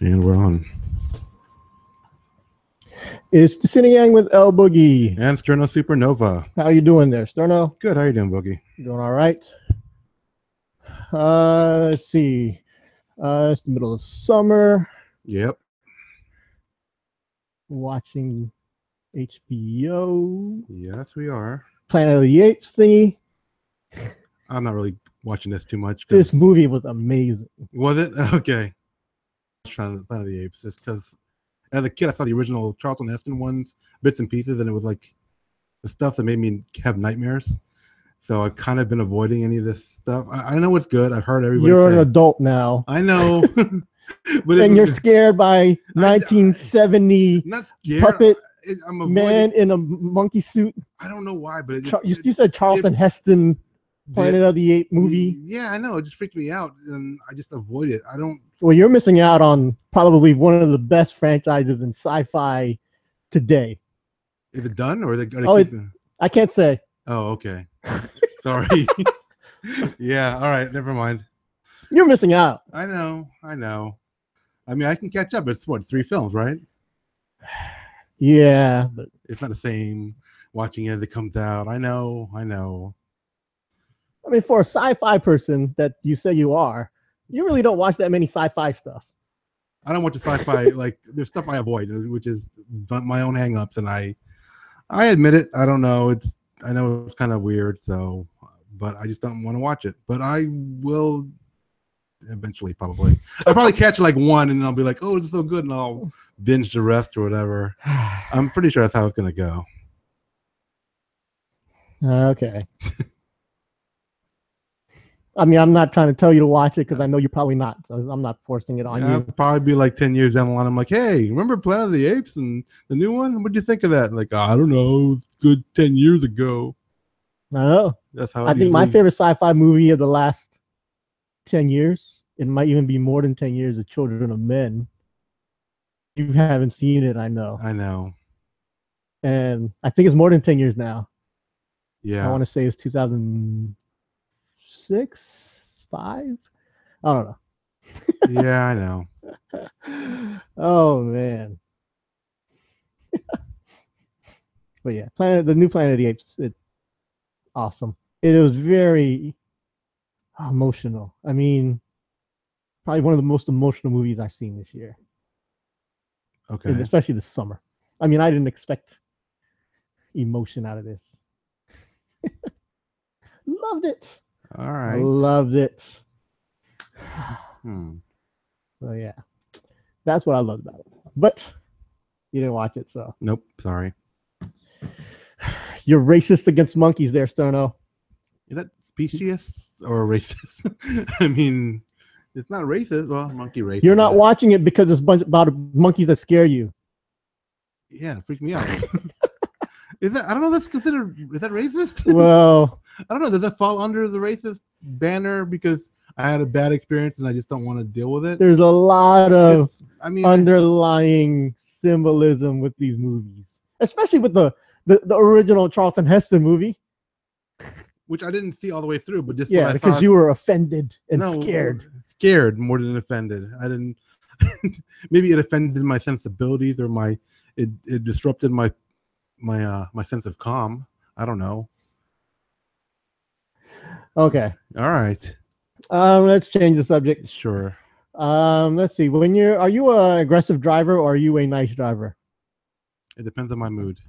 And we're on. It's the Sini-Gang with l-boogy. And Sterno Supernova. How you doing there, Sterno? Good. How you doing, Boogie? Doing all right. Let's see. It's the middle of summer. Yep. Watching HBO. Yes, we are. Planet of the Apes thingy. I'm not really watching this too much. This movie was amazing. Was it? Okay. I was trying to Planet of the Apes just because as a kid I saw the original Charlton Heston ones, bits and pieces, and it was like the stuff that made me have nightmares. So I've kind of been avoiding any of this stuff. I know it's good. I've heard everybody You're say an adult now. I know. But and you're scared by 1970 not scared. puppet I'm avoiding, man in a monkey suit. I don't know why, but you said Charlton Heston Planet of the Apes movie. Yeah, I know. It just freaked me out, and I just avoid it. I don't. Well, you're missing out on probably one of the best franchises in sci-fi today. Is it done, or are they I can't say. Oh, okay. Sorry. Yeah. All right. Never mind. You're missing out. I know. I mean, I can catch up. It's what, 3 films, right? Yeah, but it's not the same watching it as it comes out. I know. I mean, for a sci-fi person that you say you are, you really don't watch that many sci-fi stuff. I don't watch the sci-fi. Like, there's stuff I avoid, which is my own hang-ups, and I admit it. I don't know. I know it's kind of weird, so, but I just don't want to watch it. But I will eventually, probably. I'll probably catch like one, and then I'll be like, "Oh, this is so good," and I'll binge the rest or whatever. I'm pretty sure that's how it's gonna go. Okay. I mean, I'm not trying to tell you to watch it because I know you're probably not. So I'm not forcing it on you. I'll probably be like 10 years down the line. I'm like, hey, remember Planet of the Apes and the new one? What'd you think of that? Like, I don't know. It's good 10 years ago. I know. That's how I think my favorite sci-fi movie of the last 10 years, it might even be more than 10 years, is Children of Men. You haven't seen it, I know. I know. And I think it's more than 10 years now. Yeah. I want to say it's 2006, 5. I don't know. Yeah, I know. Oh man. But yeah, the new Planet of the Apes, it's awesome. It was very emotional. I mean, probably one of the most emotional movies I've seen this year. Okay. And especially this summer. I mean, I didn't expect emotion out of this. Loved it. All right. Loved it. So yeah, that's what I loved about it. But you didn't watch it, so nope. Sorry. You're racist against monkeys, there, Sterno. Is that specious or racist? I mean, it's not racist. Well, monkey racist. You're not watching it because it's about monkeys that scare you. Yeah, it freaked me out. Is that? I don't know. That's considered. Is that racist? Well, I don't know. Does that fall under the racist banner because I had a bad experience and I just don't want to deal with it? There's a lot of underlying symbolism with these movies, especially with the original Charlton Heston movie, which I didn't see all the way through, but just because you were offended and scared more than offended. I didn't. Maybe it offended my sensibilities, or it disrupted my sense of calm. I don't know. Okay. All right. Let's change the subject. Sure. Let's see. Are you an aggressive driver or are you a nice driver? It depends on my mood.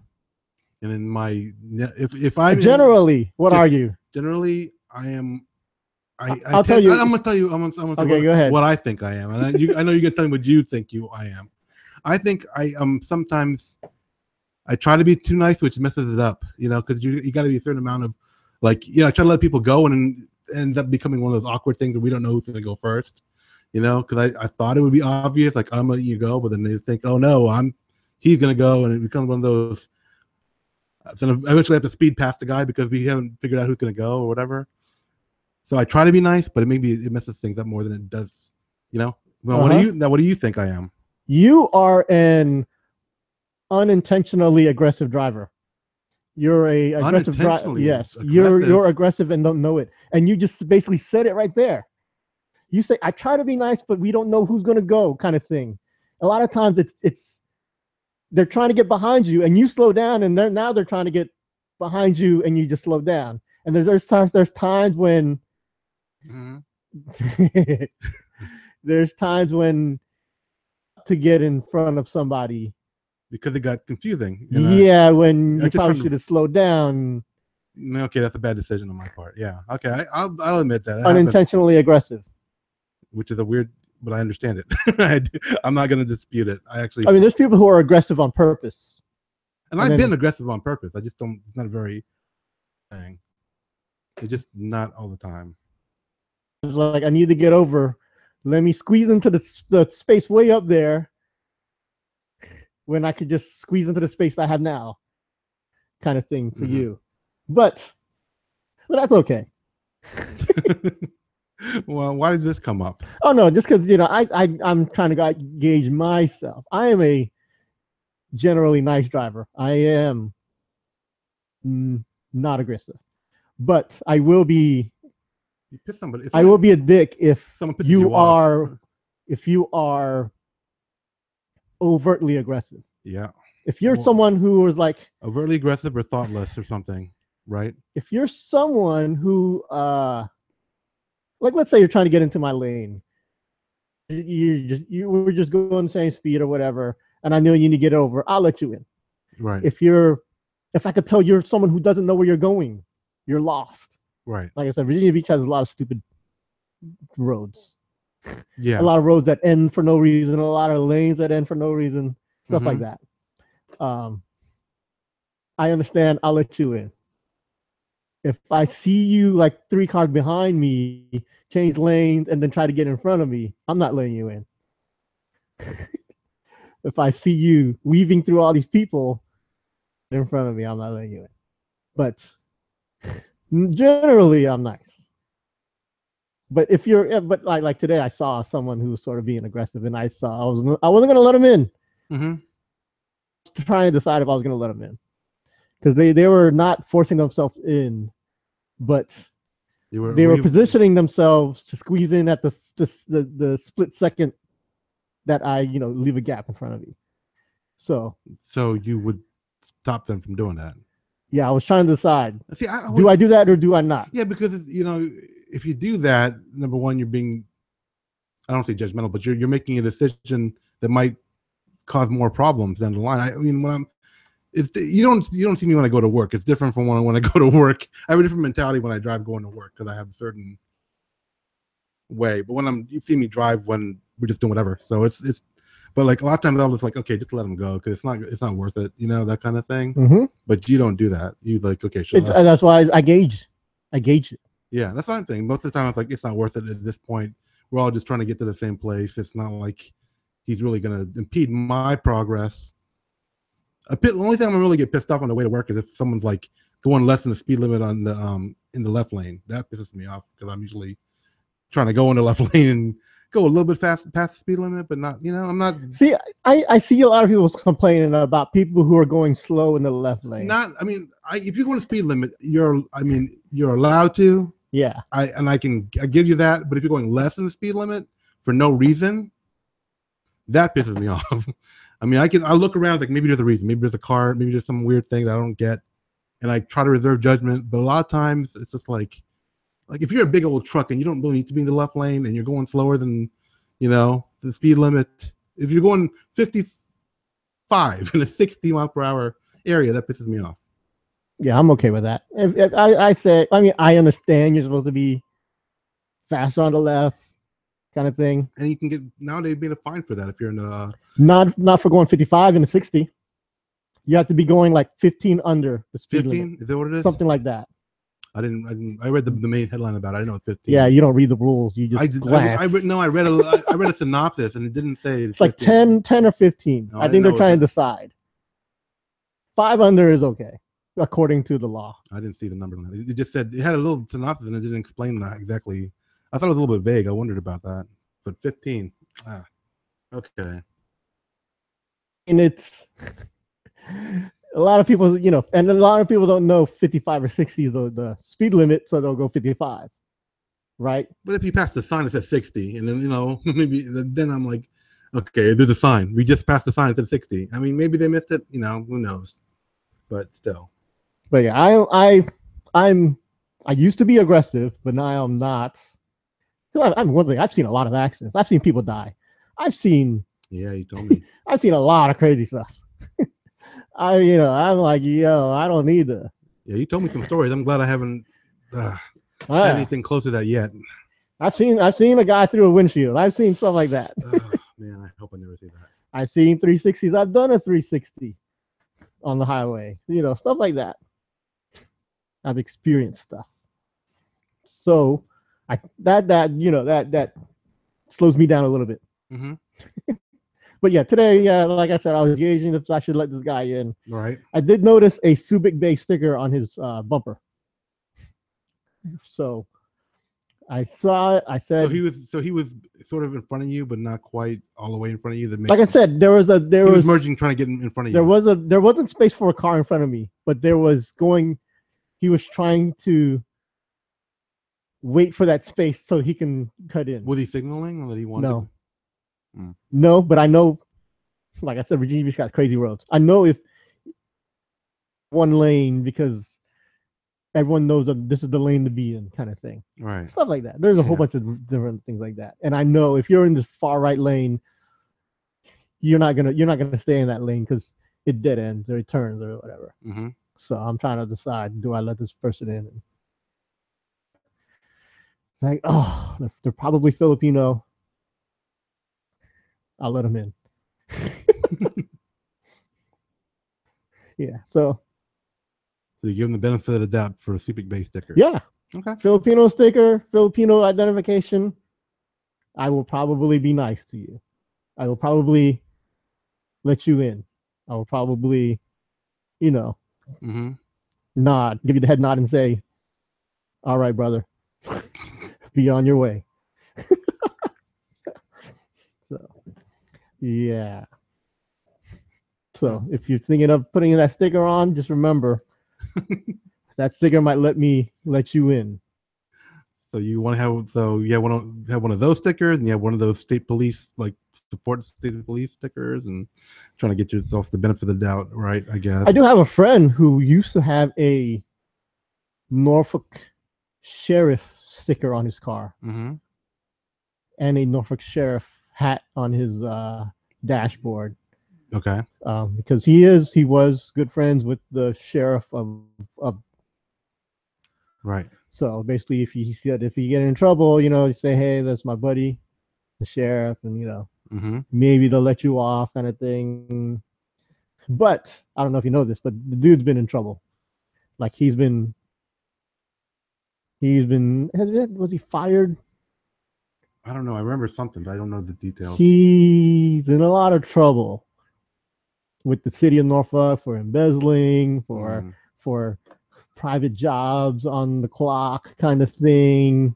And in my if I'm generally, what are you? Generally, I am. I'll tell you. I'm gonna tell you. Okay, go ahead. What I think I am, and I know you're gonna tell me what you think I am. I think I am sometimes. I try to be too nice, which messes it up. You know, because you got to be a certain amount of, like, I try to let people go, and it ends up becoming one of those awkward things where we don't know who's gonna go first. You know, because I thought it would be obvious, like, I'm gonna let you go, but then they think, oh no, he's gonna go, and it becomes one of those. So eventually I have to speed past the guy because we haven't figured out who's gonna go or whatever. So I try to be nice, but it messes things up more than it does. You know. Well, what do you think I am? You are an unintentionally aggressive driver. You're a aggressive driver. Yes, you're aggressive and don't know it, and you just basically said it right there. you say, I try to be nice, but we don't know who's going to go, kind of thing. A lot of times they're trying to get behind you and you slow down, and they're trying to get behind you and you just slow down. And there's times when there's times when to get in front of somebody because it got confusing. Yeah, when you probably should have slowed down. Okay, that's a bad decision on my part. Yeah. Okay, I'll admit that. Unintentionally aggressive. Which is a weird, but I understand it. I'm not going to dispute it. I mean, there's people who are aggressive on purpose. And I've been aggressive on purpose. I just don't, it's not a very thing. It's just not all the time. It's like, I need to get over. Let me squeeze into the space way up there when I could just squeeze into the space I have now, kind of thing for you. But that's okay. Well, why did this come up? Oh no, just because I'm trying to gauge myself. I am a generally nice driver. I am not aggressive, but I will be. You piss somebody. I will be a dick if you are overtly aggressive. Yeah. If you're someone who is like overtly aggressive or thoughtless or something, right? If you're someone who like, let's say you're trying to get into my lane. You were just going the same speed or whatever, and I know you need to get over. I'll let you in. Right. If I could tell you're someone who doesn't know where you're going, you're lost. Right. Like I said, Virginia Beach has a lot of stupid roads. Yeah. A lot of roads that end for no reason, a lot of lanes that end for no reason, stuff like that. I understand. I'll let you in. If I see you like 3 cars behind me, change lanes, and then try to get in front of me, I'm not letting you in. If I see you weaving through all these people in front of me, I'm not letting you in. But generally, I'm nice. But if but like today, I saw someone who was sort of being aggressive, and I wasn't going to let him in. To try and decide if I was going to let them in, because they were not forcing themselves in, but they were positioning themselves to squeeze in at the split second that I leave a gap in front of you. So you would stop them from doing that. Yeah, I was trying to decide. See, do I do that or do I not? Yeah, because if you do that, number one, you're being, I don't say judgmental, but you're making a decision that might cause more problems down the line. I mean, you don't see me when I go to work. It's different from when I go to work. I have a different mentality when I drive going to work because I have a certain way. But when you see me drive when we're just doing whatever. So it's but like a lot of times I'm just like, okay, just let them go because it's not worth it, that kind of thing. But you don't do that. You like, okay, sure. And that's why I gauge it. Yeah, that's what I'm saying. Most of the time it's like it's not worth it at this point. We're all just trying to get to the same place. It's not like he's really going to impede my progress. The only time I really get pissed off on the way to work is if someone's like going less than the speed limit on the in the left lane. That pisses me off because I'm usually trying to go in the left lane and go a little bit past the speed limit, but not, I'm not. See, I see a lot of people complaining about people who are going slow in the left lane. If you're going to speed limit, you're allowed to. Yeah. I give you that, but if you're going less than the speed limit for no reason, that pisses me off. I look around like maybe there's a reason, maybe there's a car, maybe there's some weird thing that I don't get, and I try to reserve judgment. But a lot of times it's just like if you're a big old truck and you don't really need to be in the left lane and you're going slower than the speed limit. If you're going 55 in a 60 mile per hour area, that pisses me off. Yeah, I'm okay with that. I understand you're supposed to be faster on the left, kind of thing. And you can get nowadays being a fine for that if you're in a not for going 55 in a 60. You have to be going like 15 under the speed 15? limit. Is that what it is? Something like that. I read the main headline about it. I didn't know it's 15. Yeah, you don't read the rules. You just glance. I read a synopsis and it didn't say it's like 10 or 15. I think they're trying to decide. 5 under is okay, according to the law. I didn't see the number. It just said it had a little synopsis and it didn't explain that exactly. I thought it was a little bit vague. I wondered about that. But 15. Okay. And it's a lot of people, and a lot of people don't know 55 or 60 is the speed limit, so they'll go 55. right? But if you pass the sign, it says 60, and then maybe then I'm like, okay, there's a sign. We just passed the sign. It said 60. I mean, maybe they missed it. Who knows? But still. But yeah, I used to be aggressive, but now I'm not. I'm one thing. I've seen a lot of accidents. I've seen people die. Yeah, you told me. I've seen a lot of crazy stuff. I'm like, I don't need to. Yeah, you told me some stories. I'm glad I haven't had anything close to that yet. I've seen a guy through a windshield. I've seen stuff like that. Man, I hope I never see that. I've seen 360s. I've done a 360 on the highway. Stuff like that. I've experienced stuff. So that slows me down a little bit. Mm-hmm. But yeah, today, like I said, I was gauging if I should let this guy in. Right. I did notice a Subic Bay sticker on his bumper. So I saw it. I said, so he was sort of in front of you, but not quite all the way in front of you. Like I said, he was merging, trying to get in front of you. There wasn't space for a car in front of me, but he was trying to wait for that space so he can cut in. Was he signaling that he wanted? No. No, but I know, like I said, Virginia Beach got crazy roads. I know if one lane because everyone knows that this is the lane to be in, kind of thing. Right. Stuff like that. There's a whole bunch of different things like that. And I know if you're in this far right lane, you're not gonna stay in that lane because it dead ends or it turns or whatever. Mm-hmm. So I'm trying to decide: do I let this person in? And like, oh, they're probably Filipino. I'll let them in. Yeah. So you give them the benefit of the doubt for a Subic Bay sticker. Yeah. Okay. Filipino sticker, Filipino identification. I will probably be nice to you. I will probably let you in. I will probably, mm-hmm. nod, give you the head nod and say, all right, brother, be on your way. So, yeah. So if you're thinking of putting that sticker on, just remember that sticker might let you in. So you want to have one of those stickers, and you have one of those state police, like support state police stickers, and trying to get yourself the benefit of the doubt, right? I guess. I do have a friend who used to have a Norfolk sheriff sticker on his car, mm-hmm. and a Norfolk sheriff hat on his dashboard. Okay. Because he was good friends with the sheriff of right. So basically, if you get in trouble, you say, hey, that's my buddy, the sheriff, and mm-hmm. maybe they'll let you off, kind of thing. But I don't know if you know this, but the dude's been in trouble. Like was he fired? I don't know. I remember something, but I don't know the details. He's in a lot of trouble with the city of Norfolk for embezzling, for private jobs on the clock, kind of thing.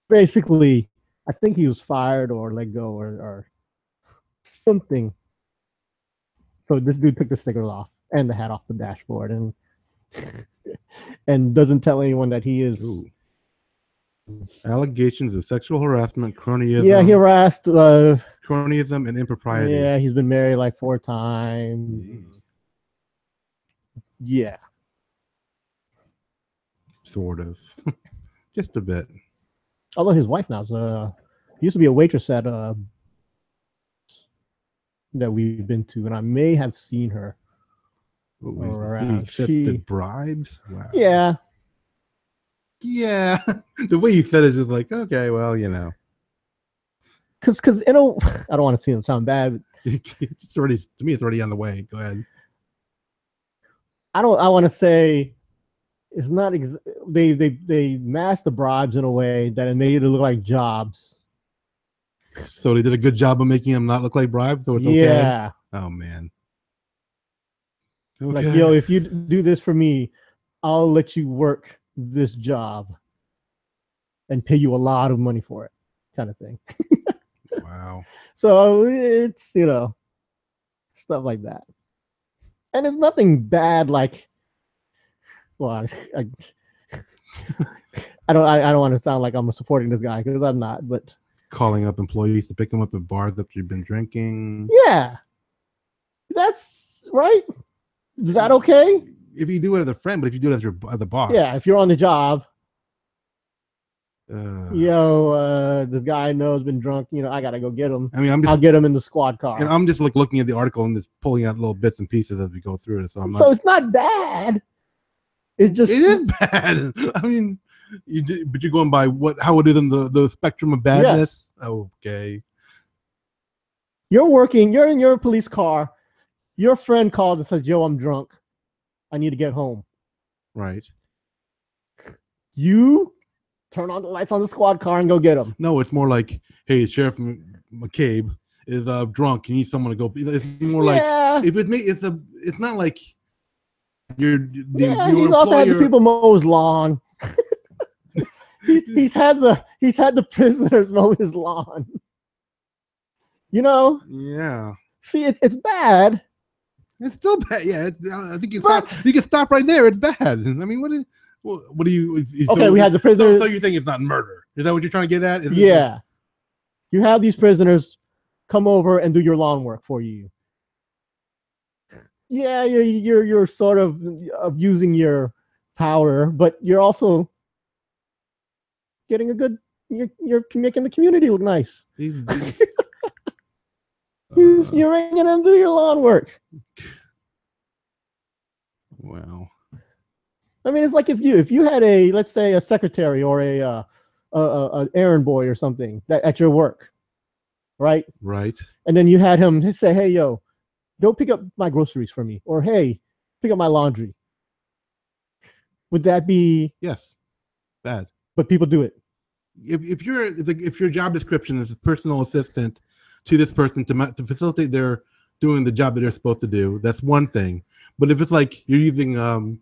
Basically, I think he was fired or let go or something. So this dude took the stickers off and the hat off the dashboard and doesn't tell anyone that he is. Ooh. Allegations of sexual harassment, cronyism. Yeah, he harassed. Cronyism and impropriety. Yeah, he's been married like 4 times. Jeez. Yeah. Sort of. Just a bit. Although his wife now used to be a waitress at that we've been to, and I may have seen her around. Accepted bribes? Wow. Yeah. Yeah. The way you said it is just like, okay, well, Because I don't want to see him sound bad. It's already, to me, it's already on the way. Go ahead. I want to say it's not. They masked the bribes in a way that it made it look like jobs. So they did a good job of making them not look like bribes. So it's okay. Yeah. Oh man. Okay. Like, if you do this for me, I'll let you work this job and pay you a lot of money for it, kind of thing. Wow. So it's stuff like that, and it's nothing bad. Like, well, I don't want to sound like I'm supporting this guy because I'm not. But calling up employees to pick them up at bars that you've been drinking. yeah, that's right. Is that okay? If you do it as a friend, but if you do it as a boss, Yeah, if you're on the job, this guy I know has been drunk. I gotta go get him. I mean, I'll get him in the squad car. And I'm just like looking at the article and just pulling out little bits and pieces as we go through it. So it's not bad. It is bad. I mean, but you're going by how it is in the spectrum of badness. Yes. Okay. You're in your police car. Your friend called and says, "Yo, I'm drunk. I need to get home." Right. You turn on the lights on the squad car and go get him. No, it's more like, hey, Sheriff McCabe is drunk. You need someone to go. It's more like if it's me. It's not like he's also had the people mow his lawn. he's had the prisoners mow his lawn. Yeah. See, it's bad. It's still bad. Yeah, I think you can stop right there. It's bad. I mean, what do you? Okay, we had the prisoners. So you're saying it's not murder? Is that what you're trying to get at? You have these prisoners come over and do your lawn work for you. Yeah, you're sort of abusing your power, but you're also getting a good. You're making the community look nice. You're making them do your lawn work. Wow. I mean, it's like if you had let's say a secretary or an errand boy or something at your work, right? Right. And then you had him say, "Hey, yo, go pick up my groceries for me," or "Hey, pick up my laundry." Would that be bad? But people do it. If your job description is a personal assistant to this person to facilitate their doing the job that they're supposed to do, that's one thing. But if it's like you're using to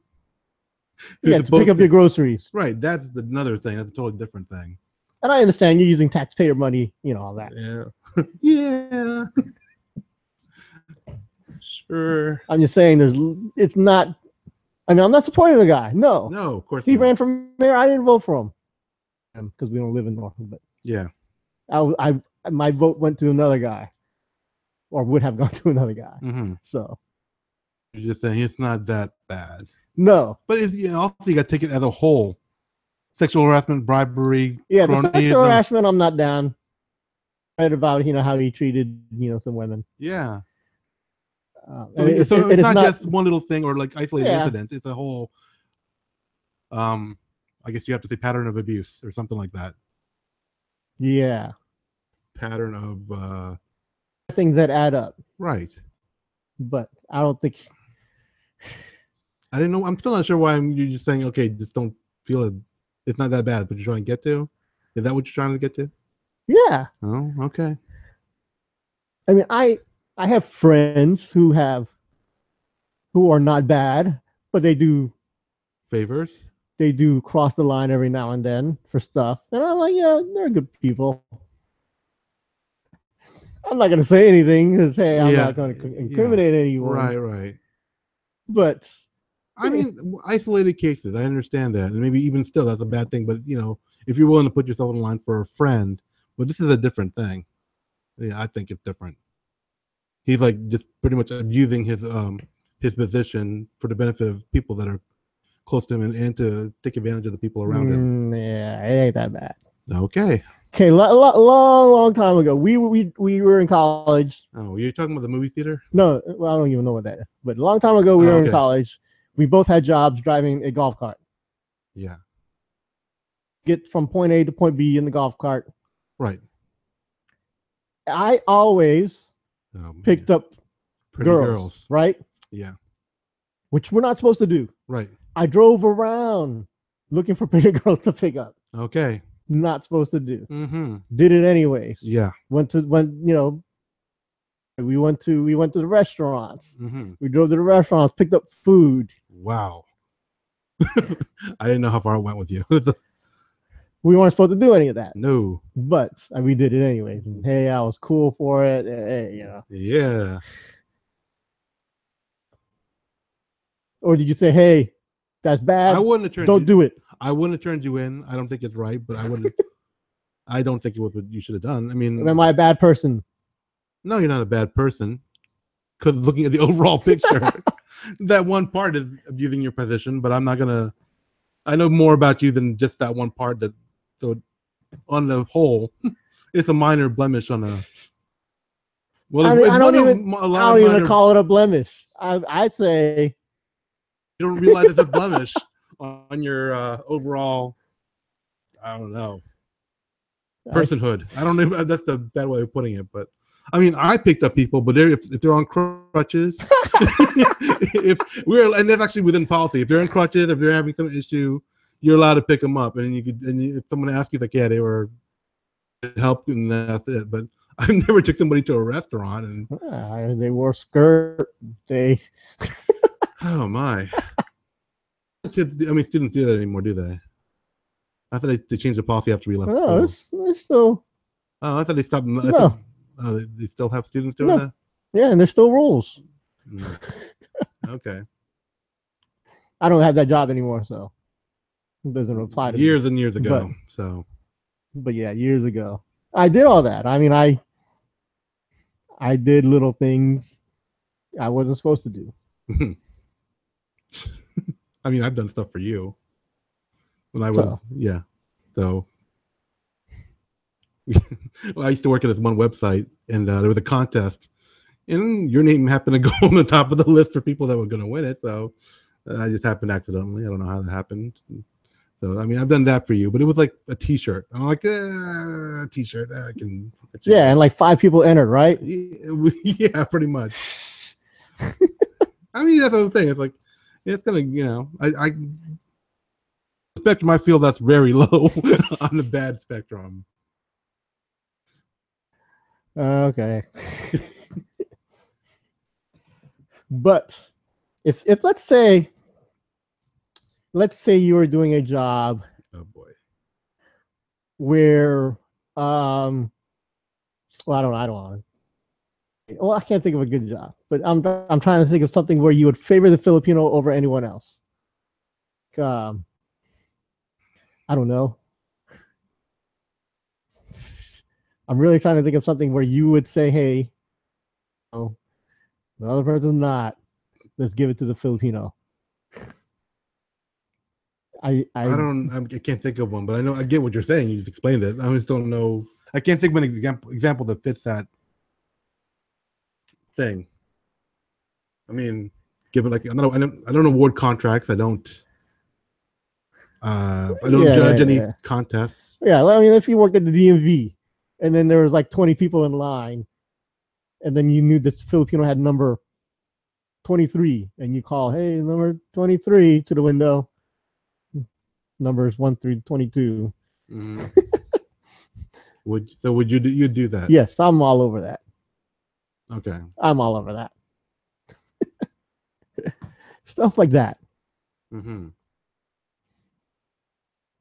pick up your groceries, right? That's another thing. That's a totally different thing. And I understand you're using taxpayer money, all that. Yeah. Yeah. Sure. I'm just saying it's not. I mean, I'm not supporting the guy. No, of course he ran for mayor. I didn't vote for him because we don't live in Norfolk. But yeah, my vote went to another guy, or would have gone to another guy. Mm-hmm. So you're just saying it's not that bad. No, but also you got to take it as a whole. Sexual harassment, bribery. Yeah, the sexual harassment, I'm not down. Right about how he treated some women. Yeah. So it's not just one little thing or like isolated incidents. It's a whole. I guess you have to say pattern of abuse or something like that. Yeah. Pattern of things that add up. Right. But I don't think. I didn't know. I'm still not sure why you're just saying, okay, just don't feel it. It's not that bad, but you're trying to get to. Is that what you're trying to get to? Yeah. Oh, okay. I mean, I have friends who are not bad, but they do favors. They do cross the line every now and then for stuff, and I'm like, yeah, they're good people. I'm not gonna say anything because hey, I'm not gonna incriminate anyone. Right. But I mean, isolated cases. I understand that, and maybe even still, that's a bad thing. But if you're willing to put yourself in line for a friend, but this is a different thing. Yeah, I think it's different. He's like just pretty much abusing his position for the benefit of people that are close to him and to take advantage of the people around him. Yeah, it ain't that bad. Okay. Long time ago, we were in college. Oh, you're talking about the movie theater? No, well, I don't even know what that is. But a long time ago, we were in college. We both had jobs driving a golf cart. Yeah. Get from point A to point B in the golf cart. Right. I always picked up pretty girls. Right? Yeah. Which we're not supposed to do. Right. I drove around looking for pretty girls to pick up. Okay. Not supposed to do. Mm-hmm. Did it anyways. Yeah. We went to the restaurants. Mm-hmm. We drove to the restaurants, picked up food. Wow. I didn't know how far it went with you. We weren't supposed to do any of that. No. But we did it anyways. And hey, I was cool for it. Hey, Yeah. Or did you say, hey, that's bad? I wouldn't have turned. Don't do it. I wouldn't have turned you in. I don't think it's right, but I wouldn't. I don't think it was what you should have done. I mean, am I a bad person? No, you're not a bad person. Because looking at the overall picture, that one part is abusing your position. But I'm not gonna. I know more about you than just that one part. That so on the whole, it's a minor blemish on a. Well, I don't even call it a blemish. I'd say you don't realize it's a blemish on your overall. I don't know. Personhood. I don't know. That's the bad way of putting it, but I mean, I picked up people, but if they're on crutches, and that's actually within policy. If they're on crutches, if they're having some issue, you're allowed to pick them up, and if someone asks you, like, yeah, they were help, and that's it. But I never took somebody to a restaurant, and they wore a skirt. Oh my! Students do that anymore, do they? I thought they changed the policy after we left. No, it's still. Oh, I thought they stopped. No. They still have students doing that? Yeah, and there's still rules. Okay. I don't have that job anymore, so it doesn't apply to me. Years and years ago. But yeah, years ago. I did all that. I mean, I did little things I wasn't supposed to do. I mean, I've done stuff for you. When I was, So well, I used to work at this one website, and there was a contest, and your name happened to go on the top of the list for people that were going to win it. So I just happened accidentally. I don't know how that happened. So I mean, I've done that for you, but it was like a T-shirt. I'm like, a T-shirt. I can. Yeah, and like 5 people entered, right? Yeah, pretty much. I mean, that's what I'm saying. It's like it's gonna, I spectrum. I feel that's very low on the bad spectrum. Okay. But if let's say you were doing a job, oh boy, where well, I don't know. Well, I can't think of a good job, but I'm trying to think of something where you would favor the Filipino over anyone else. I don't know. I'm really trying to think of something where you would say, hey, oh, the other person's not. Let's give it to the Filipino. I can't think of one, but I get what you're saying. You just explained it. I just don't know. I can't think of an example that fits that thing. I mean, given like I don't award contracts. I don't judge any contests. Yeah, I mean, if you worked at the DMV and then there was like 20 people in line, and then you knew this Filipino had number 23, and you call, hey, number 23 to the window. Numbers 1 through 22. Mm-hmm. Would you do that? Yes, I'm all over that. Okay. I'm all over that. Stuff like that. Mm-hmm.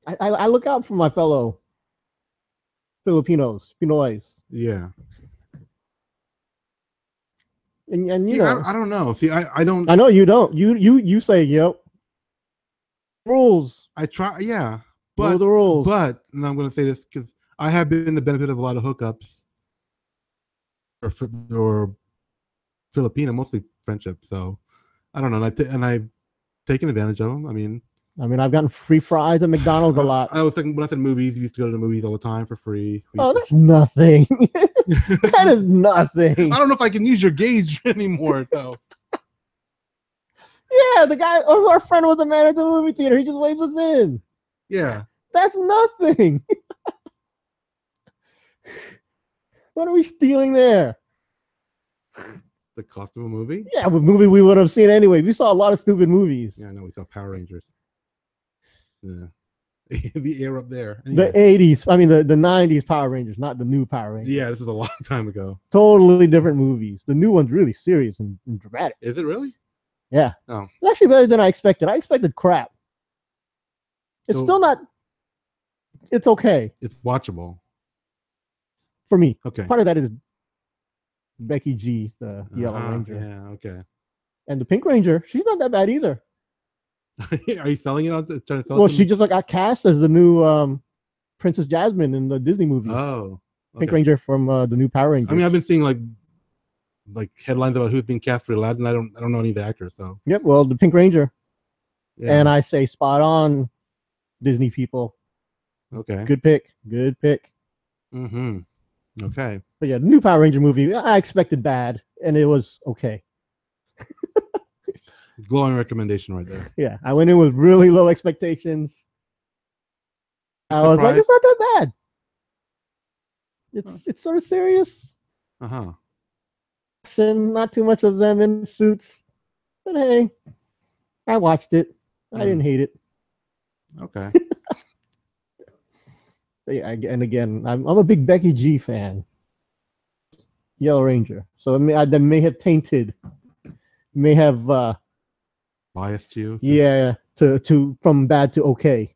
I look out for my fellow Filipinos, Pinoys. Yeah. And you see, know, I don't know. See, I don't. I know you don't. You say, yep. Rules. I try, yeah. But the rules. But and I'm going to say this because I have been the benefit of a lot of hookups or Filipino, mostly friendship. So I don't know, and I've taken advantage of them. I mean, I've gotten free fries at McDonald's a lot. I was thinking when I said movies, we used to go to the movies all the time for free. That's nothing. That is nothing. I don't know if I can use your gauge anymore, though. Yeah, the guy, our friend was a man at the movie theater. He just waves us in. Yeah. That's nothing. What are we stealing there? The cost of a movie? Yeah, a movie we would have seen anyway. We saw a lot of stupid movies. Yeah, I know. We saw Power Rangers. Yeah. The air up there. Anyway. The 80s. I mean, the 90s Power Rangers, not the new Power Rangers. Yeah, this was a long time ago. Totally different movies. The new one's really serious and dramatic. Is it really? Yeah. Oh. It's actually better than I expected. I expected crap. It's still not. It's okay. It's watchable. For me. Okay. Part of that is Becky G, the Yellow Ranger. Yeah, okay. And the Pink Ranger, she's not that bad either. Are you selling it on? Trying to sell Well, it to she me? just got cast as the new Princess Jasmine in the Disney movie. Oh, Pink okay. Ranger from the new Power Rangers. I mean, I've been seeing like headlines about who's being cast for Aladdin. I don't know any of the actors, so Yep. Well, the Pink Ranger, yeah. and I say spot on, Disney people. Okay. Good pick. Good pick. Mm-hmm. Okay. But yeah, the new Power Ranger movie, I expected bad, and it was okay. Glowing recommendation right there. Yeah, I went in with really low expectations. I was like, it's not that bad. It's sort of serious. Uh-huh. And not too much of them in suits. But hey, I watched it. I didn't hate it. Okay. Yeah, and again, I'm a big Becky G fan. Yellow Ranger. So that may have tainted, may have Biased you. yeah, to from bad to okay.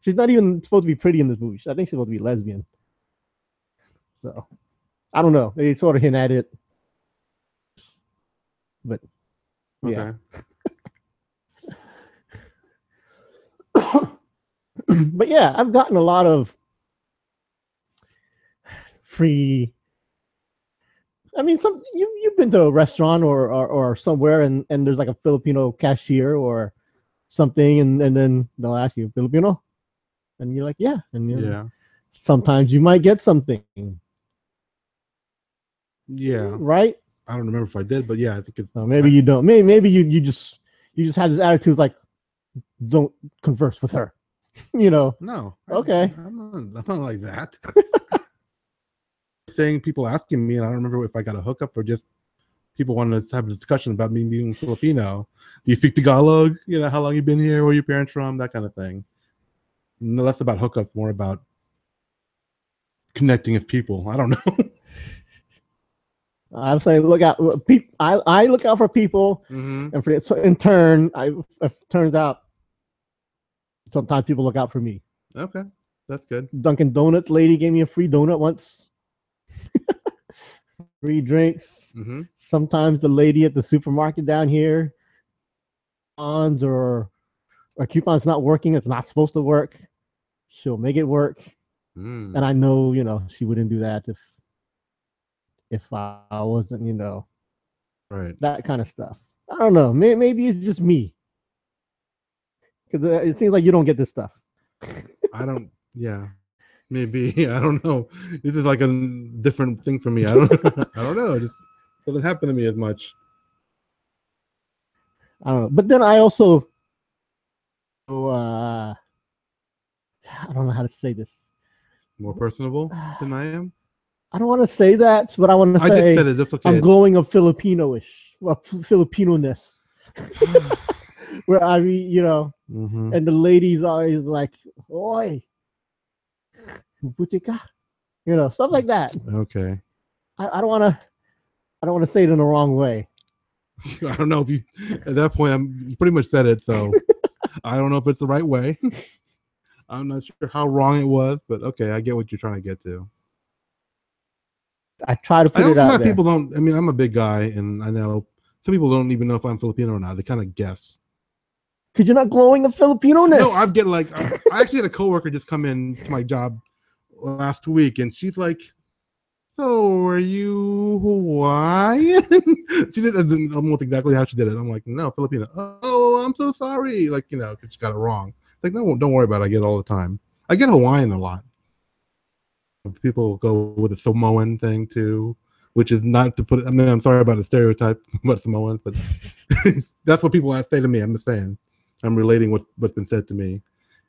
She's not even supposed to be pretty in this movie. I think she's supposed to be lesbian. So I don't know. They sort of hint at it. But yeah. Okay. But yeah, I've gotten a lot of free. I mean, you've been to a restaurant or somewhere and there's like a Filipino cashier or something, and then they'll ask you Filipino, and you're like, yeah, and yeah. Sometimes you might get something. Yeah. Right. I don't remember if I did, but yeah, I think it's. Maybe you don't. Maybe you just have this attitude like, don't converse with her. No. Okay. I'm not like that. Saying people asking me, and I don't remember if I got a hookup or just people wanted to have a discussion about me being Filipino. Do you speak Tagalog? How long you been here? Where your parents from? That kind of thing. No, less about hookups, more about connecting with people. I don't know. I'm saying look out. I look out for people, and so in turn, it turns out sometimes people look out for me. Okay, that's good. Dunkin' Donuts lady gave me a free donut once. Free drinks. Sometimes the lady at the supermarket down here, coupons or coupon's not working. It's not supposed to work. She'll make it work. And I know, she wouldn't do that if I wasn't, right. That kind of stuff. I don't know. Maybe it's just me. Because it seems like you don't get this stuff. I don't. Yeah. Maybe. I don't know. This is like a different thing for me. I don't know. It just doesn't happen to me as much. I don't know. But then I also I don't know how to say this. More personable than I am? I don't want to say that, but I want to say I just said it. It's okay. I'm going of Filipino-ish. Well, Filipino-ness. Where I mean, and the ladies are always like, oi. Butika, stuff like that. Okay. I don't want to say it in the wrong way. I don't know if you at that point you pretty much said it, so I don't know if it's the right way. I'm not sure how wrong it was, but okay, I get what you're trying to get to. I try to put it out there. People don't. I mean, I'm a big guy, and I know some people don't even know if I'm Filipino or not. They kind of guess. Because you're not glowing of Filipino-ness. No, I'm getting like I actually had a coworker just come in to my job last week, and she's like, "So, are you Hawaiian?" She did it almost exactly how she did it. I'm like, "No, Filipino." Oh, I'm so sorry. Like, because she got it wrong. Like, no, don't worry about it. I get it all the time. I get Hawaiian a lot. People go with the Samoan thing too, which is not to put it. I mean, I'm sorry about the stereotype about Samoans, but that's what people say to me. I'm just saying. I'm relating what's been said to me.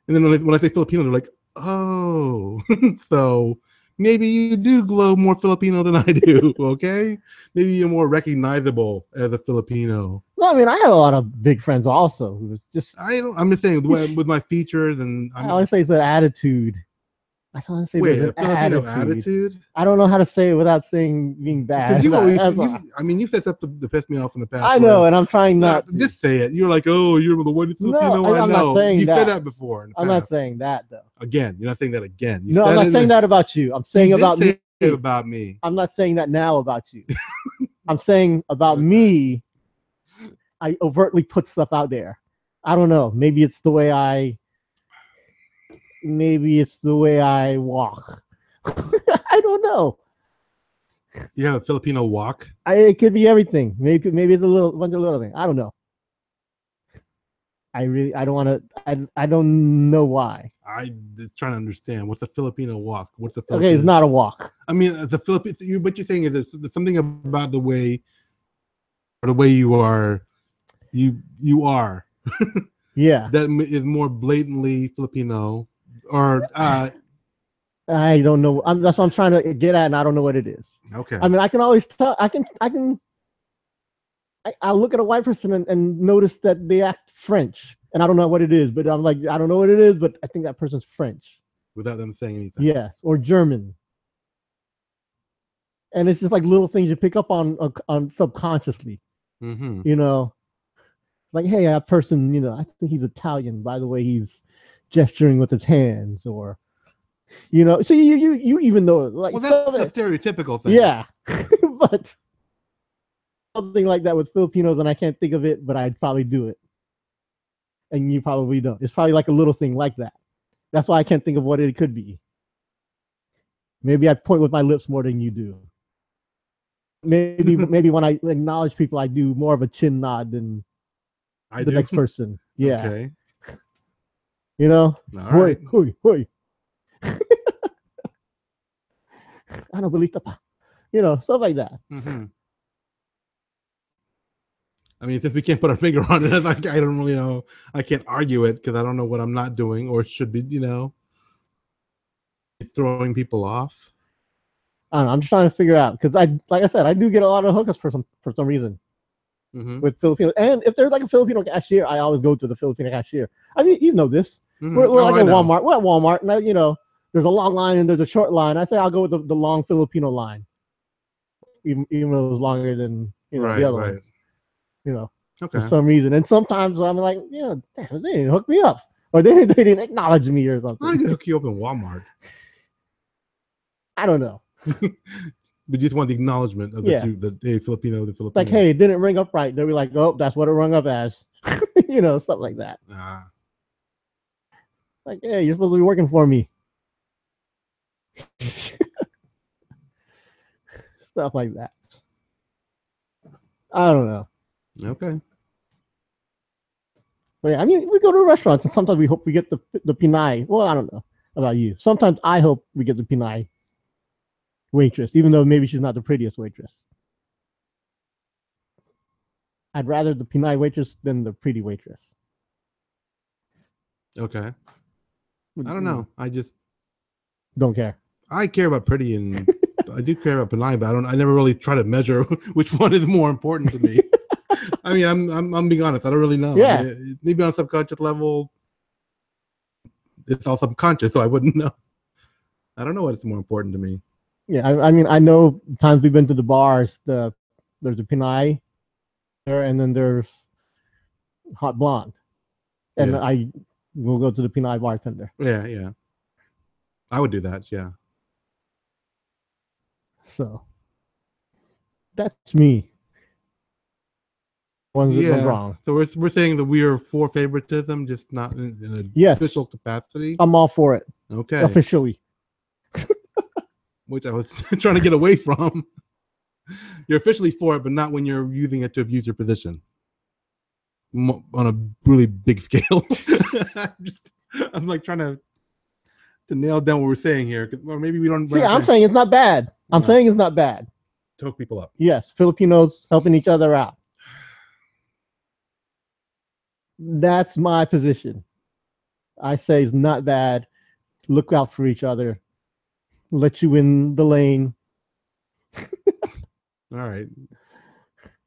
And then when I say Filipino, they're like, oh, so maybe you do glow more Filipino than I do, okay? Maybe you're more recognizable as a Filipino. No, I mean, I have a lot of big friends also who was just... I'm just saying, with my features and... I always say it's an attitude. I want to say wait, a Filipino attitude? I don't know how to say it without saying being bad. You said something to piss me off in the past. I know, and I'm trying not to. Just say it. You're like, oh, you're the whitest Filipino I know. I'm not saying that. You said that before. I'm not saying that, though. Again, you're not saying that again. No, I'm not saying that about you. I'm saying about me. About me. I'm not saying that now about you. I'm saying about me. I overtly put stuff out there. I don't know. Maybe it's the way I walk. I don't know. You have a Filipino walk? It could be everything. Maybe it's a bunch of little things. I don't know. I don't want to. I don't know why. I just trying to understand. What's a Filipino walk? What's a Filipino? Okay, it's not a walk. I mean, as a Filipino, what you're saying is there's something about the way, or the way you are, you are. Yeah. That is more blatantly Filipino, or I don't know. That's what I'm trying to get at, and I don't know what it is. Okay. I mean, I can always tell. I'll look at a white person and notice that they act French, and I don't know what it is, but I'm like, I don't know what it is, but I think that person's French. Without them saying anything. Yes, or German. And it's just like little things you pick up on subconsciously. Mm-hmm. You know, like, hey, that person, you know, I think he's Italian by the way he's gesturing with his hands, or, you know, so you even know, like, well, that's a stereotypical thing. Yeah, but something like that with Filipinos, and I can't think of it, but I'd probably do it, and you probably don't. It's probably like a little thing like that. That's why I can't think of what it could be. Maybe I point with my lips more than you do. Maybe when I acknowledge people, I do more of a chin nod than the next person. Yeah. Okay. You know? All right. Hoi. I don't believe that. You know, stuff like that. Mm-hmm. I mean, since we can't put our finger on it, I don't really know. I can't argue it because I don't know what I'm not doing or should be, you know, throwing people off. I don't know, I'm just trying to figure out, because like I said, I do get a lot of hookups for some reason. Mm-hmm. With Filipino, and if there's like a Filipino cashier, I always go to the Filipino cashier. I mean, you know this. Mm-hmm. We're like at Walmart. We're at Walmart, and you know, there's a long line and there's a short line. I say I'll go with the long Filipino line, even though it was longer than, you know, the other ones. You know, for some reason. And sometimes I'm like, yeah, damn, they didn't hook me up, or they didn't acknowledge me or something. How do you hook you up in Walmart? I don't know. But just want the acknowledgement of the Filipino. Like, hey, it didn't ring up right. They'll be like, oh, that's what it rung up as. You know, stuff like that. Like, hey, you're supposed to be working for me. Stuff like that. I don't know. Okay. But yeah, I mean, we go to restaurants and sometimes we hope we get the Pinay. Well, I don't know about you. Sometimes I hope we get the Pinay waitress, even though maybe she's not the prettiest waitress. I'd rather the Pinay waitress than the pretty waitress. Okay. I don't know. I just don't care. I care about pretty, and I do care about Pinay, but I never really try to measure which one is more important to me. I mean, I'm being honest. I don't really know. Yeah. I mean, maybe on a subconscious level, it's all subconscious, so I wouldn't know. I don't know what is more important to me. Yeah, I mean, I know times we've been to the bars. There's a Pinay there, and then there's hot blonde, and I will go to the Pinay bartender. Yeah. I would do that. Yeah. So that's me. One's wrong. So we're saying that we are for favoritism, just not in an official capacity. I'm all for it. Okay. Officially. Which I was trying to get away from. You're officially for it, but not when you're using it to abuse your position on a really big scale. I'm like trying to nail down what we're saying here, or maybe we don't. See, I'm saying it's not bad. I'm saying it's not bad. To hook people up. Yes, Filipinos helping each other out. That's my position. I say it's not bad. Look out for each other. Let you in the lane. All right.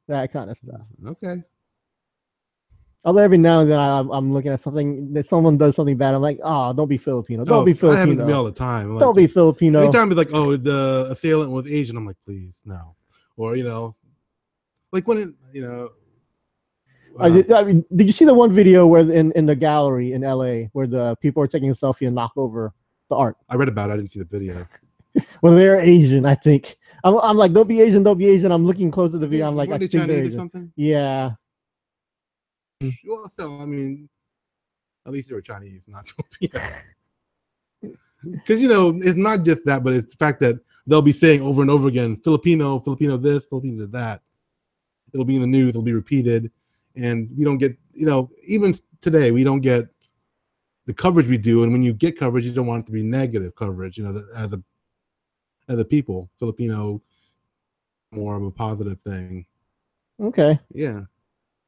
That kind of stuff. Okay. Although every now and then I'm looking at something that someone does something bad, I'm like, oh, don't be Filipino. Don't be Filipino. That happens to me all the time. Don't be Filipino. Anytime it's like, oh, the assailant was Asian, I'm like, please, no. Or, you know, like when it, you know. I mean, did you see the one video where in the gallery in LA where the people are taking a selfie and knock over the art? I read about it. I didn't see the video. Well, they're Asian, I think. I'm like, don't be Asian, don't be Asian. I'm looking close to the video. I'm like, I think they're Asian. Something? Yeah. Well, so I mean, at least they were Chinese, not Filipino. Because it's not just that, but it's the fact that they'll be saying over and over again, Filipino, Filipino this, Filipino that. It'll be in the news, it'll be repeated, and we don't get, even today, we don't get the coverage we do. And when you get coverage, you don't want it to be negative coverage. As a people, Filipino, more of a positive thing. Okay. Yeah.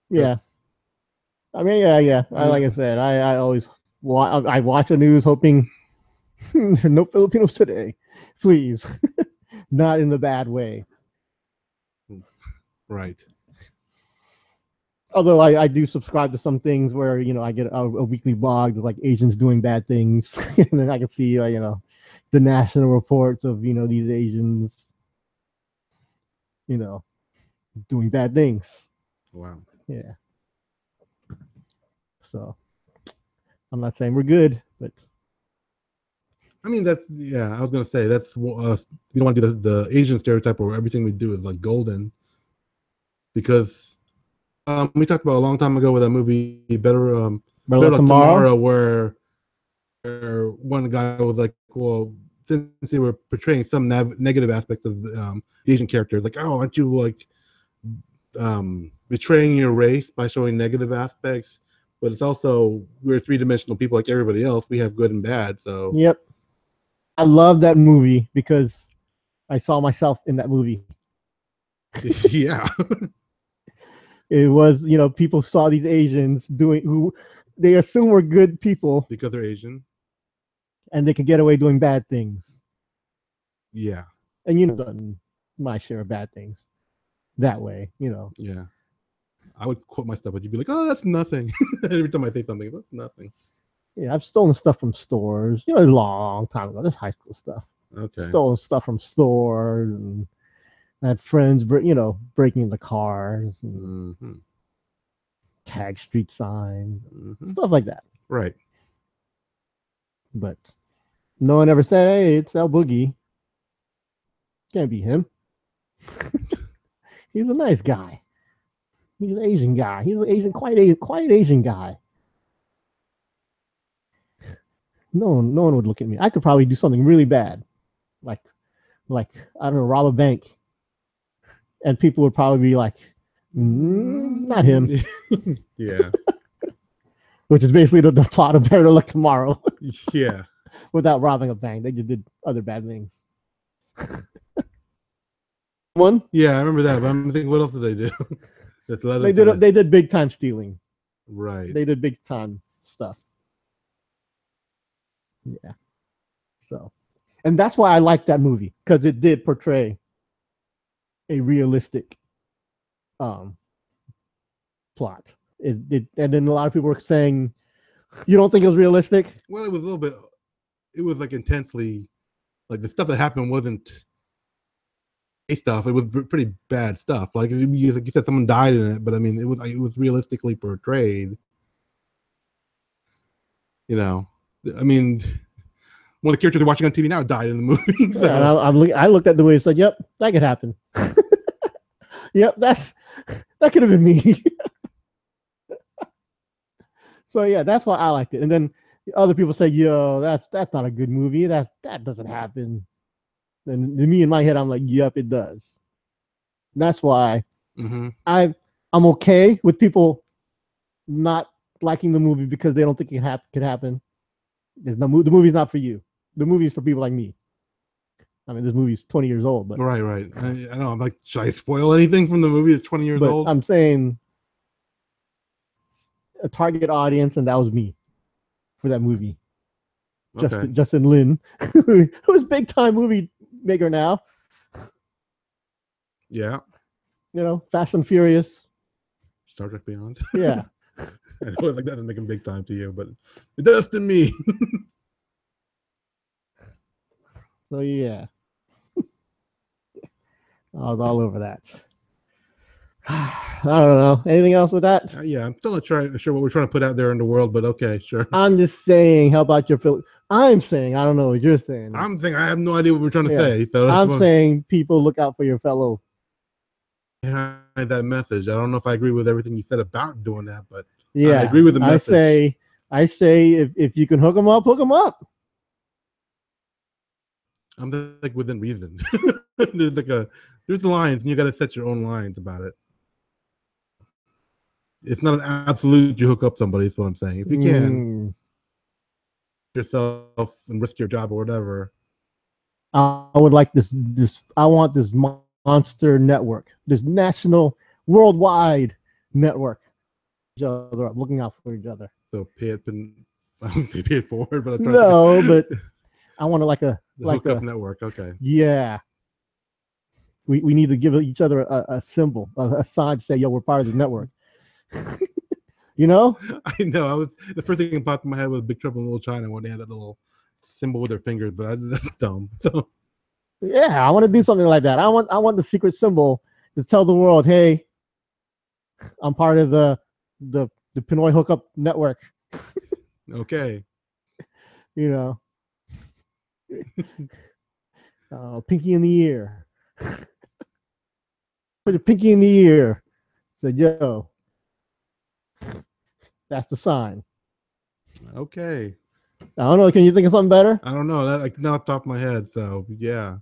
Yeah. I mean, yeah. Like I said, I always I watch the news hoping no Filipinos today, please, not in the bad way. Right. Although I do subscribe to some things where I get a weekly blog that's like Asians doing bad things, and then I can see the national reports of these Asians doing bad things. Wow. Yeah. So I'm not saying we're good, but I mean I was gonna say that's you don't want to do the Asian stereotype where everything we do is like golden, because we talked about a long time ago with that movie Better Luck Tomorrow, where one guy was like, well, since they were portraying some negative aspects of the Asian characters, like, oh, aren't you like betraying your race by showing negative aspects? But it's also, we're three-dimensional people like everybody else. We have good and bad. So yep, I love that movie because I saw myself in that movie. Yeah. It was, people saw these Asians who they assume were good people because they're Asian, and they can get away doing bad things. Yeah. And done my share of bad things that way, Yeah. I would quote my stuff, but you'd be like, oh, that's nothing. Every time I say something, that's nothing. Yeah, I've stolen stuff from stores, a long time ago. That's high school stuff. Okay. Stolen stuff from stores, and I had friends, breaking into cars and tag street signs, stuff like that. Right. But no one ever said, hey, it's l-boogy. Can't be him. He's a nice guy. He's an Asian guy. He's an Asian, quite Asian guy. No one would look at me. I could probably do something really bad, like I don't know, rob a bank, and people would probably be like, not him. Yeah. Which is basically the plot of Better Luck Tomorrow. Yeah. Without robbing a bank, they just did other bad things. One. Yeah, I remember that. But I'm thinking, what else did they do? They did big time stealing. Right. They did big time stuff. Yeah. So, and that's why I like that movie, because it did portray a realistic plot. It and then a lot of people were saying, you don't think it was realistic? Well, it was a little bit. It was like intensely, like the stuff that happened wasn't stuff. It was pretty bad stuff. Like you said, someone died in it, but I mean, it was realistically portrayed. I mean, one of the characters they're watching on TV now died in the movie. So. Yeah, I looked at the movie and said, "Yep, that could happen." Yep, that could have been me. So yeah, that's why I liked it. And then other people say, "Yo, that's not a good movie. That doesn't happen." And me in my head, I'm like, "Yep, it does." And that's why I'm okay with people not liking the movie because they don't think it could happen. The movie's not for you. The movie's for people like me. I mean, this movie's 20 years old, but right. I know. I'm like, should I spoil anything from the movie that's 20 years old? I'm saying a target audience, and that was me for that movie. Okay. Justin Lin, who's big time movie maker now. Yeah. Fast and Furious. Star Trek Beyond. Yeah. I know it's like that doesn't make him big time to you, but it does to me. So yeah. I was all over that. I don't know. Anything else with that? Yeah, I'm still not sure what we're trying to put out there in the world, but okay, sure. I'm just saying, how about I'm saying, I don't know what you're saying. I'm saying I have no idea what we're trying to say. So I'm saying people look out for your fellow. Behind that message. I don't know if I agree with everything you said about doing that, but Yeah, I agree with the message. I say if you can hook them up, hook them up. I'm like within reason. There's the lines, and you got to set your own lines about it. It's not an absolute you hook up somebody. Is what I'm saying. If you can yourself and risk your job or whatever. I would like this. I want this monster network, this national, worldwide network. Each other up, looking out for each other. So pay it forward, but but I want to like a hookup network. Okay. Yeah. We need to give each other a symbol, a sign to say, yo, we're part of the network. You know? I know. The first thing that popped in my head was Big Trouble in Little China when they had that little symbol with their fingers, but that's dumb. So yeah, I want to do something like that. I want the secret symbol to tell the world, hey, I'm part of the Pinoy hookup network. Okay. You know. Pinky in the ear. Put a pinky in the ear. Said, yo, that's the sign. Okay. I don't know. Can you think of something better? I don't know. That like not off the top of my head. So yeah.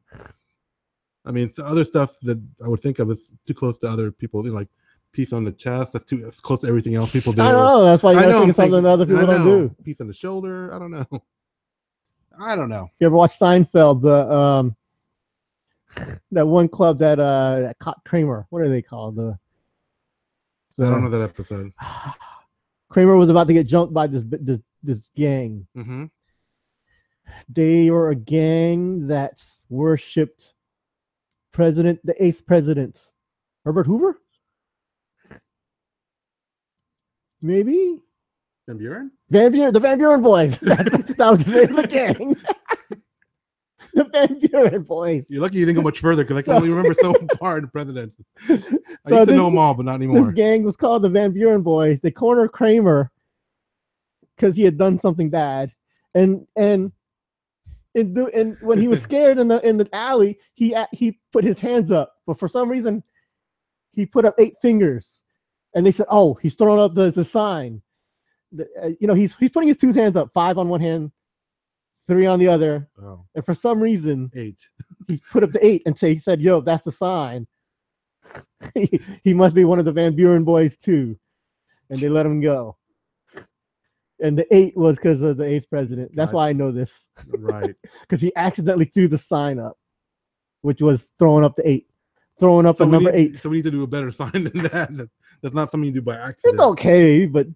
I mean, other stuff that I would think of is too close to other people. Like piece on the chest. That's close to everything else people do. I know. That's why you gotta think of something that other people don't do. Piece on the shoulder. I don't know. You ever watch Seinfeld? That one club that caught Kramer. What are they called? I don't know that episode. Kramer was about to get jumped by this gang. Mm-hmm. They were a gang that worshipped the 8th president, Herbert Hoover. Maybe Van Buren. The Van Buren boys. That was the name of the gang. The Van Buren boys. You're lucky you didn't go much further because I can only remember so far in the presidency. I used to know them all, but not anymore. This gang was called the Van Buren boys. They cornered Kramer because he had done something bad, and when he was scared in the alley, he put his hands up, but for some reason he put up 8 fingers, and they said, "Oh, he's throwing up the sign." He's putting his 2 hands up, 5 on one hand, 3 on the other. Oh. And for some reason, 8. He put up the 8 and he said, "Yo, that's the sign." He must be one of the Van Buren boys too, and they let him go. And the 8 was because of the 8th president. That's why I know this. Right. Because he accidentally threw the sign up, which was throwing up the 8, throwing up the number 8. So we need to do a better sign than that. That's not something you do by accident. It's okay, but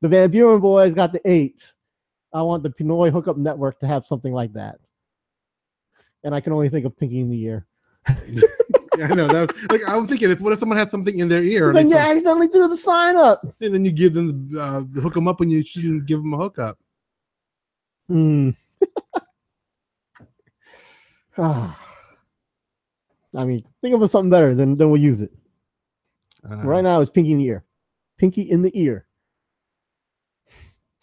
the Van Buren boys got the 8. I want the Pinoy hookup network to have something like that. And I can only think of pinky in the ear. Yeah, I know. I was thinking, what if someone has something in their ear? Then you accidentally threw the sign up. And then you give them, hook them up when you shouldn't give them a hookup. I mean, think of something better, then we'll use it. Right now, it's pinky in the ear. Pinky in the ear.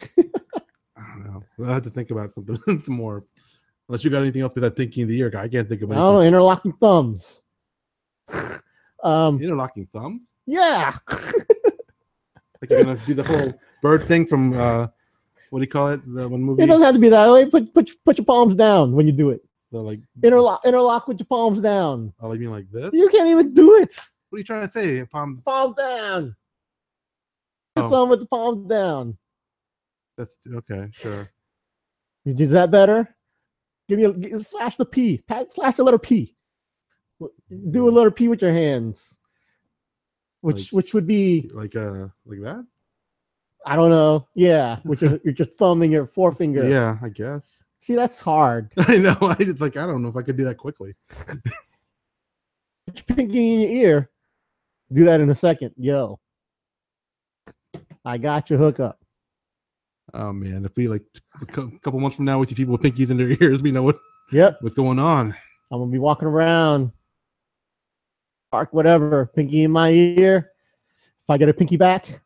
I don't know. I'll have to think about something more. Unless you got anything else besides pinky in the ear, I can't think of anything. I don't know, interlocking thumbs. Interlocking thumbs? Yeah. Like you're gonna do the whole bird thing from what do you call it? The one movie. It doesn't have to be that way. Put your palms down when you do it. So like interlock with your palms down. Oh, you mean like this? You can't even do it. What are you trying to say? Palm down. Your thumb with the palm down. That's okay, sure. Is that better? Flash the P. Flash the letter P. Do a letter P with your hands. Which would be like that? I don't know. Yeah, with your thumb and your forefinger. Yeah, I guess. See, that's hard. I know. I don't know if I could do that quickly. Put your pinky in your ear. Do that in a second. Yo, I got your hookup. Oh man, if we like a couple months from now we see people with pinkies in their ears, we know what's going on. I'm gonna be walking around, park, whatever, pinky in my ear. If I get a pinky back,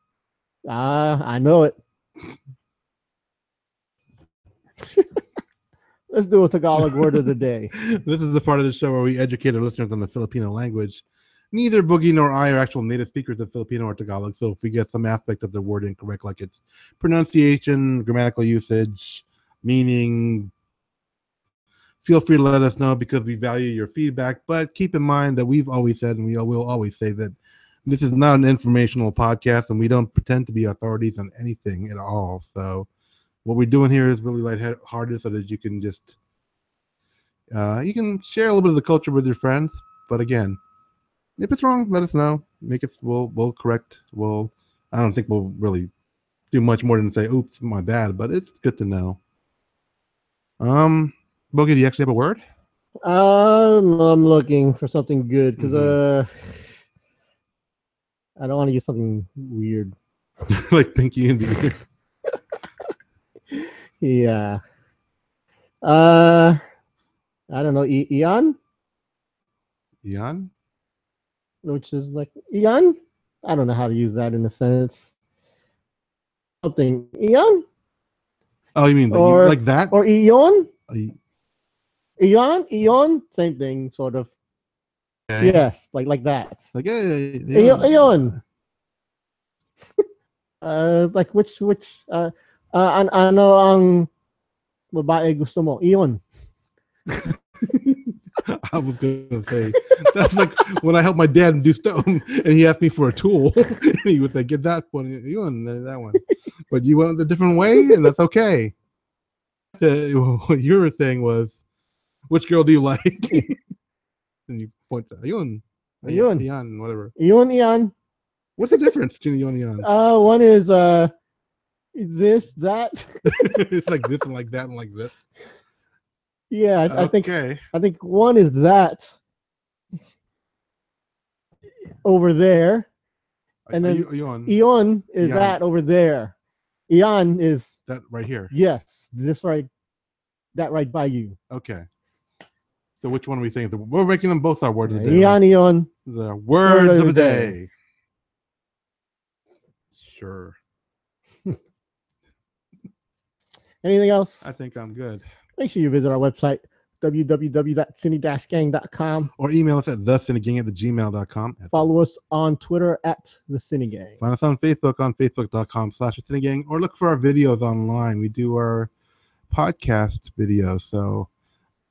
I know it. Let's do a Tagalog word of the day. This is the part of the show where we educate our listeners on the Filipino language. neither Boogie nor I are actual native speakers of Filipino or Tagalog, so if we get some aspect of the word incorrect, like its pronunciation, grammatical usage, meaning, feel free to let us know because we value your feedback. But keep in mind that we've always said, and we will always say, that this is not an informational podcast, and we don't pretend to be authorities on anything at all. So what we're doing here is really lighthearted so that you can just you can share a little bit of the culture with your friends. But again, if it's wrong, let us know. Make it. We'll correct. I don't think we'll really do much more than say, "Oops, my bad." But it's good to know. Boogie, do you actually have a word? I'm looking for something good because I don't want to use something weird. Like Pinky and the Ear. Yeah. I don't know. Eon, Eon? which is like Eon. I don't know how to use that in a sentence. Something Eon. Oh, you mean or like that? Or Eon? Okay. Eon, same thing, sort of. Yes, like that. Like Eon. Like which ano ang babae gusto mo? Eon. I was gonna say that's like when I helped my dad do stuff, and he asked me for a tool, and he would say, "Get that one, you and that one," but you went a different way, and that's okay. What you were saying was, "Which girl do you like?" And you point to Eon, whatever. Eon. What's the difference between Eon and Eon? One is this, that. It's like this and like that and like this. Yeah, I think one is that over there, and then Eon is that over there. Eon is that right here. Yes, that right by you. Okay. So which one are we saying? We're making them both our words of the day. Eon. The words of the day. Sure. Anything else? I think I'm good. Make sure you visit our website, www.sini-gang.com. Or email us at thesinigang@gmail.com. Follow us on Twitter at the Sini-Gang. Find us on Facebook on facebook.com/Sini-Gang, or look for our videos online. We do our podcast videos. So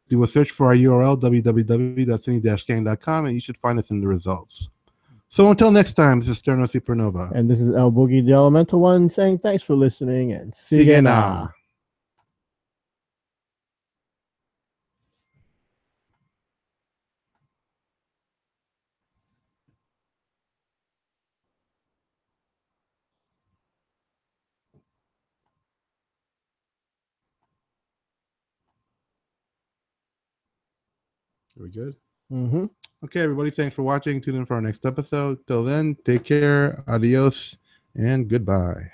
do a search for our URL, www.sini-gang.com, and you should find us in the results. So until next time, this is Sterno Supernova. And this is l-boogy, the Elemental One, saying thanks for listening, and sige na. Are we good? Mm-hmm. Okay, everybody. Thanks for watching. Tune in for our next episode. Till then, take care. Adios and goodbye.